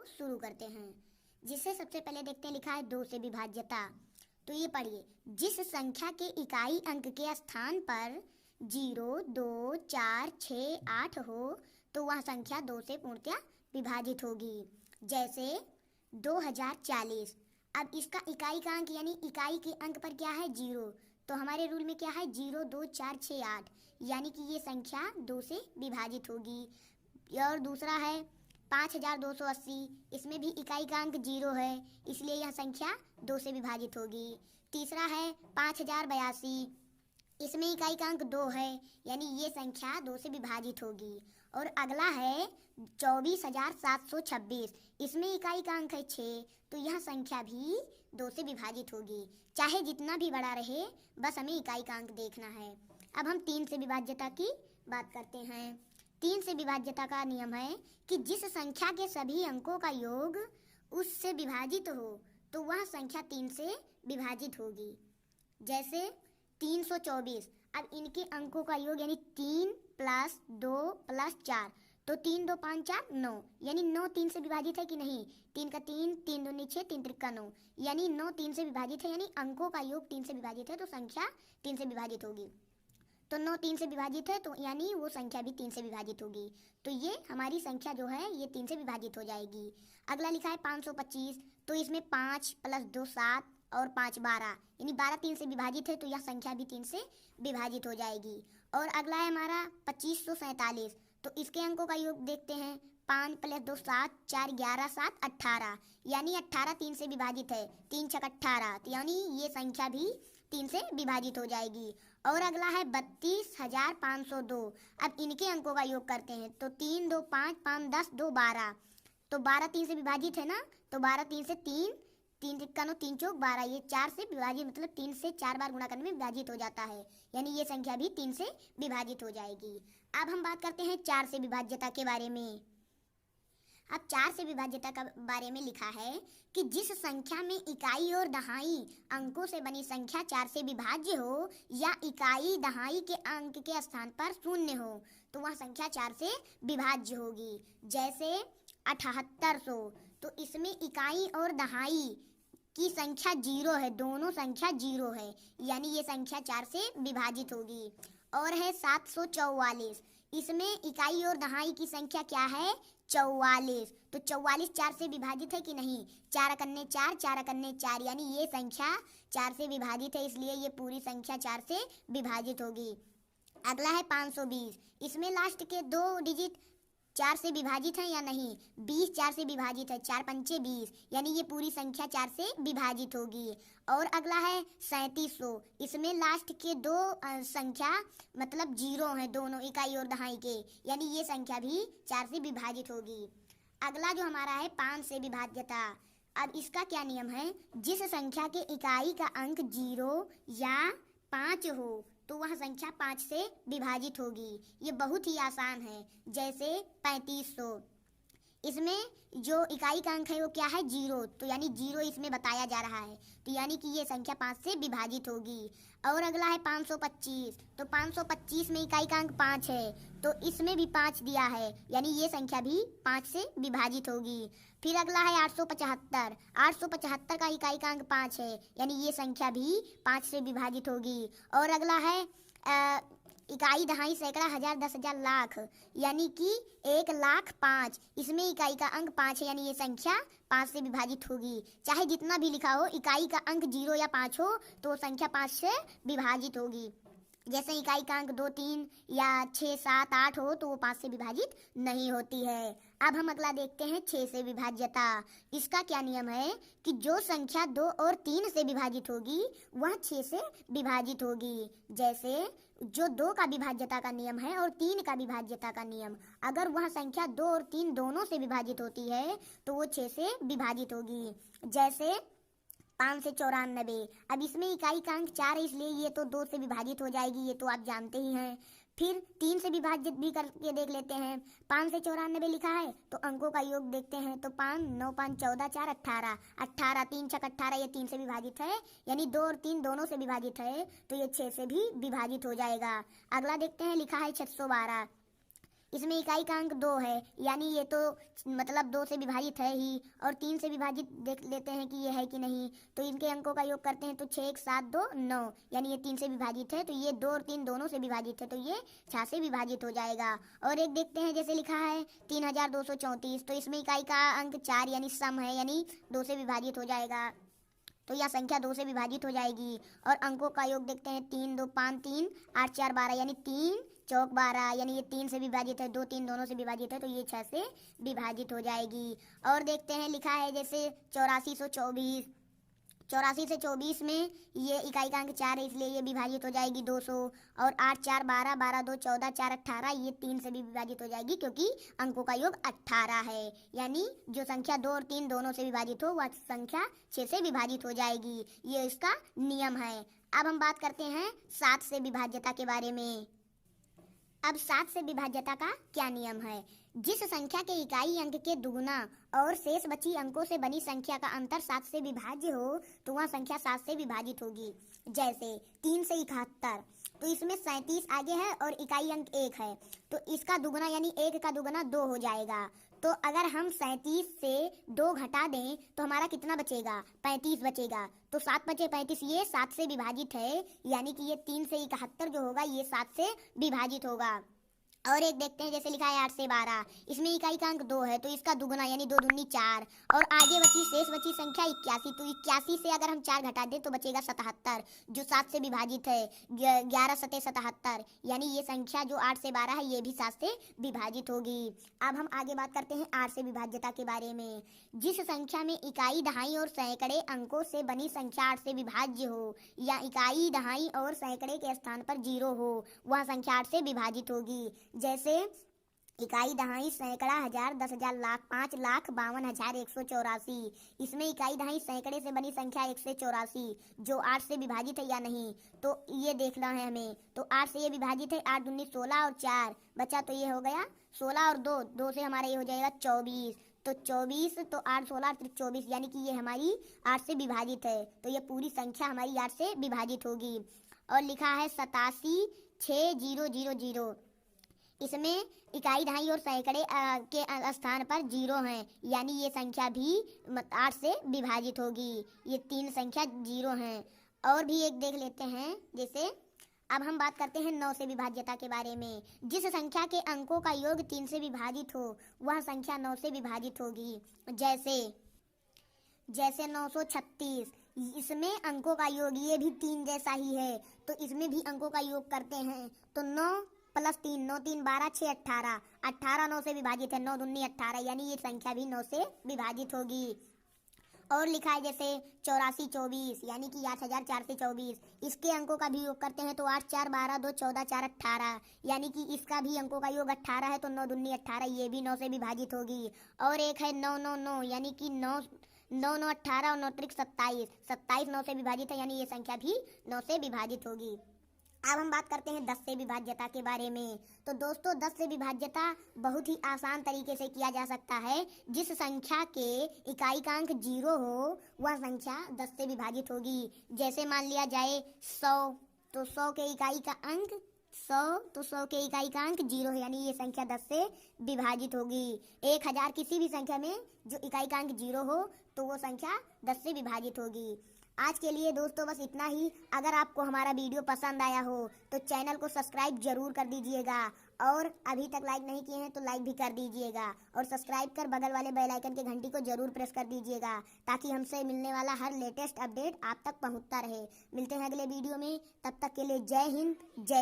शुरू करते हैं। जिससे सबसे पहले देखते हैं, लिखा है 2 से विभाज्यता। तो ये पढ़िए, जिस संख्या के इकाई अंक के स्थान पर 0, 2, 4, 6, 8 हो तो वह संख्या 2 से पूर्णतः विभाजित होगी। जैसे 2040। अब इसका इकाई का अंक यानी इकाई के अंक पर क्या है, 0। तो हमारे रूल में क्या है, 0, 2, 4, 6, 8, यानी कि ये संख्या 2 से विभाजित होगी। और दूसरा है 5280। इसमें भी इकाई का अंक 0 है, इसलिए यह संख्या 2 से विभाजित होगी। तीसरा है 5082। इसमें इकाई का अंक 2 है, यानी ये संख्या 2 से विभाजित होगी। और अगला है 24726। इसमें इकाई का अंक है 6, तो यह संख्या भी 2 से विभाजित होगी। चाहे जितना भी बड़ा रहे, बस हमें इकाई का अंक देखना है। अब हम 3 से विभाज्यता की बात करते हैं। 3 से विभाज्यता का नियम है कि जिस संख्या के सभी अंकों का योग उससे विभाजित हो तो वह संख्या 3 से विभाजित होगी। जैसे 324। अब इनके अंकों का योग यानी 3 + 2 + 4, तो 3, 2, 5, 4, 9, यानी 9 3 से विभाजित है कि नहीं। 3 का 3, 3 दूनी 6, 3 त्रिका 9, यानी 9 3 से विभाजित है, यानी अंकों का योग 3 से विभाजित है, तो संख्या 3 से विभाजित होगी। तो 9 3 से विभाजित है, तो यानी वो संख्या भी 3 से विभाजित होगी। तो ये हमारी संख्या जो है ये 3 से विभाजित हो जाएगी। अगला लिखा है 525। तो इसमें 5 + 2 7 और 5 12, यानी 12 3 से विभाजित है, तो यह संख्या भी 3 से विभाजित हो जाएगी। और अगला है हमारा 2547। तो इसके अंकों का योग देखते हैं। 5 + 2 7, 4 11 7 18, यानी 18 3 से विभाजित है। 3 × 6 18, तो यानी ये संख्या भी 3 से विभाजित हो जाएगी। और अगला है 32502। अब इनके अंकों का योग करते हैं। तो 3 2 5 5 10 2 12, तो 12 3 से विभाजित है ना, तो 12 3 से 3, 3 त्रिका 9, 3 चौक 12, ये 4 से विभाजित, मतलब 3 से 4 बार गुणा करने में विभाजित हो जाता है, यानी ये संख्या भी 3 से विभाजित हो जाएगी। अब हम बात करते हैं 4 से विभाज्यता के बारे में। अब 4 से विभाज्यता के बारे में लिखा है कि जिस संख्या में इकाई और दहाई अंकों से बनी संख्या 4 से विभाज्य हो या इकाई दहाई के अंक के स्थान पर 0 हो तो वह संख्या 4 से विभाज्य होगी। जैसे 7800। तो इसमें इकाई और दहाई की संख्या 0 है, दोनों संख्या 0 है, यानी ये संख्या 4 से विभाजित होगी। और है 744। इसमें इकाई और दहाई की संख्या क्या है, 44। तो 44 4 से विभाजित है कि नहीं। 4 × 4, 4 × 4, यानी ये संख्या 4 से विभाजित है, इसलिए ये पूरी संख्या 4 से विभाजित होगी। अगला है 520। इसमें लास्ट के 2 डिजिट 4 से विभाजित है या नहीं। 20 4 से विभाजित है, 4 पंचे 20, यानी ये पूरी संख्या 4 से विभाजित होगी। और अगला है 3700। इसमें लास्ट के 2 संख्या मतलब 0 है, दोनों इकाई और दहाई के, यानी ये संख्या भी 4 से विभाजित होगी। अगला जो हमारा है 5 से विभाज्यता। अब इसका क्या नियम है, जिस संख्या के इकाई का अंक 0 या 5 हो तो वह संख्या 5 से विभाजित होगी। ये बहुत ही आसान है। जैसे 3500। इसमें जो इकाई का अंक है वो क्या है, 0, तो यानी 0 इसमें बताया जा रहा है, तो यानी कि ये संख्या 5 से विभाजित होगी। और अगला है 525। तो 525 में इकाई का अंक 5 है, तो इसमें भी 5 दिया है, यानी ये संख्या भी 5 से विभाजित होगी। फिर अगला है 875। 875 का इकाई का अंक 5 है, यानी ये संख्या भी 5 से विभाजित होगी। और अगला है इकाई दहाई सैकड़ा हजार 10,000 लाख, यानी कि 1,05,000। इसमें इकाई का अंक 5 है, यानी ये संख्या 5 से विभाजित होगी। चाहे जितना भी लिखा हो, इकाई का अंक 0 या 5 हो तो संख्या 5 से विभाजित होगी। जैसे इकाई का अंक 2 3 या 6 7 8 हो तो वो 5 से विभाजित नहीं होती है। अब हम अगला देखते हैं 6 से विभाज्यता। इसका क्या नियम है कि जो संख्या 2 और 3 से विभाजित होगी वह 6 से विभाजित होगी। जैसे जो 2 का विभाज्यता का नियम है और 3 का विभाज्यता का नियम, अगर वह संख्या 2 और 3 दोनों से विभाजित होती है तो वो 6 से विभाजित होगी। जैसे 594। अब इसमें इकाई का अंक 4 है, इसलिए ये तो 2 से विभाजित हो जाएगी, ये तो आप जानते ही हैं। फिर 3 से विभाजित भी करके देख लेते हैं। 594 लिखा है तो अंकों का योग देखते हैं। तो 5 9 5 14 4 18, 18 3 6 18, ये 3 से विभाजित है, यानी 2 और 3 दोनों से विभाजित है, तो ये 6 से भी विभाजित हो जाएगा। अगला देखते हैं, लिखा है 612। इसमें इकाई का अंक 2 है, यानी ये तो मतलब 2 से विभाजित है ही, और 3 से विभाजित देख लेते हैं कि ये है कि नहीं। तो इनके अंकों का योग करते हैं तो 6 1 7 2 9, यानी ये 3 से विभाजित है, तो ये 2 और 3 दोनों से विभाजित है, तो ये 6 से विभाजित हो जाएगा। और एक देखते हैं, जैसे लिखा है 3234, तो इसमें इकाई का अंक 4 यानी सम है, यानी 2 से विभाजित हो जाएगा, तो यह संख्या 2 से विभाजित हो जाएगी। और अंकों का योग देखते हैं 3 2 5 3 8 4 12, यानी 3 चौक 12, यानी ये 3 से विभाजित है, 2 3 दोनों से विभाजित है, तो ये 6 से विभाजित हो जाएगी। और देखते हैं, लिखा है जैसे 8424, 84 से 24 में ये इकाई का अंक 4 है, इसलिए ये विभाजित हो जाएगी 200। और 8 4 12 12 2 14 4 18, ये 3 से भी विभाजित हो जाएगी, क्योंकि अंकों का योग 18 है, यानी जो संख्या 2 और 3 दोनों से विभाजित हो वह संख्या 6 से विभाजित हो जाएगी। ये इसका नियम है। अब हम बात करते हैं 7 से विभाज्यता के बारे में। अब 7 से विभाज्यता का क्या नियम है? जिस संख्या के इकाई अंक के दुगुना और शेष बची अंकों से बनी संख्या का अंतर 7 से विभाज्य हो, तो वह संख्या 7 से विभाजित होगी। जैसे 3 से 71, तो इसमें 37 आगे है और इकाई अंक 1 है, तो इसका दुगुना यानी 1 का दुगुना 2 हो जाएगा। तो अगर हम 37 से 2 घटा दें तो हमारा कितना बचेगा? 35 बचेगा। तो 7 बचे 35, ये 7 से विभाजित है, यानी कि ये 3 से 71 जो होगा ये 7 से विभाजित होगा। और एक देखते हैं, जैसे लिखा है 8 से 12, इसमें इकाई का अंक 2 है, तो इसका दुगुना यानी 2 दूनी 4, और आगे बची शेष बची संख्या 81, तो 81 से अगर हम 4 घटा दें तो बचेगा 77, जो 7 से विभाजित है। 11 सते 77, यानी ये संख्या जो 8 से 12 है ये भी 7 से विभाजित होगी। अब हम आगे बात करते हैं 8 से विभाज्यता के बारे में। जिस संख्या में इकाई दहाई और सैकड़े अंकों से बनी संख्या 8 से विभाज्य हो, या इकाई दहाई और सैकड़े के स्थान पर 0 हो, वह संख्या 8 से विभाजित होगी। जैसे इकाई दहाई सैकड़ा, हजार, 10,000, लाख, 5,52,184, इसमें इकाई दहाई सैकड़े से बनी संख्या 1 से 84, जो 8 से विभाजित है या नहीं, तो ये देखना है हमें। तो 8 से ये विभाजित है, 8 दूनी 16 और 4 बचा, तो ये हो गया 16 और 2, 2 से हमारा ये हो जाएगा 24, तो 24, तो 8 16 24, यानी कि ये हमारी 8 से विभाजित है, तो ये पूरी संख्या हमारी 8 से विभाजित होगी। और लिखा है 87,6000, इसमें इकाई दहाई और सैकड़े के स्थान पर 0 हैं, यानी ये संख्या भी 8 से विभाजित होगी। ये 3 संख्या 0 हैं। और भी एक देख लेते हैं, जैसे अब हम बात करते हैं 9 से विभाज्यता के बारे में। जिस संख्या के अंकों का योग 3 से विभाजित हो, वह संख्या 9 से विभाजित होगी। जैसे 936, इसमें अंकों का योग ये भी 3 जैसा ही है, तो इसमें भी अंकों का योग करते हैं, तो 9 + 3, 9 3 12 6 18, 18 9 से विभाजित है, 9 दूनी 18, यानी ये संख्या भी 9 से विभाजित होगी। और लिखा है जैसे 8424, यानी कि 8424, इसके अंकों का भी योग करते हैं, तो 8 4 12 2 14 4 18, यानी कि इसका भी अंकों का योग 18 है, तो 9 दूनी 18, ये भी 9 से विभाजित होगी। और एक है 999, यानी कि 9 9 9 18 और 9 त्रिक 27, 27 9 से विभाजित है, यानी ये संख्या भी 9 से विभाजित होगी। अब हम बात करते हैं 10 से विभाज्यता के बारे में। तो दोस्तों 10 से विभाज्यता बहुत ही आसान तरीके से किया जा सकता है। जिस संख्या के इकाई का अंक 0 हो, वह संख्या 10 से विभाजित होगी। जैसे मान लिया जाए 100, तो 100 के इकाई का अंक 100, तो 100 के इकाई का अंक 0 है, यानी ये संख्या 10 से विभाजित होगी। 1000, किसी भी संख्या में जो इकाई का अंक 0 हो, तो वो संख्या 10 से विभाजित होगी। आज के लिए दोस्तों बस इतना ही। अगर आपको हमारा वीडियो पसंद आया हो तो चैनल को सब्सक्राइब जरूर कर दीजिएगा, और अभी तक लाइक नहीं किए हैं तो लाइक भी कर दीजिएगा, और सब्सक्राइब कर बगल वाले बेल आइकन के घंटी को जरूर प्रेस कर दीजिएगा, ताकि हमसे मिलने वाला हर लेटेस्ट अपडेट आप तक पहुंचता रहे। मिलते हैं अगले वीडियो में, तब तक के लिए जय हिंद, जय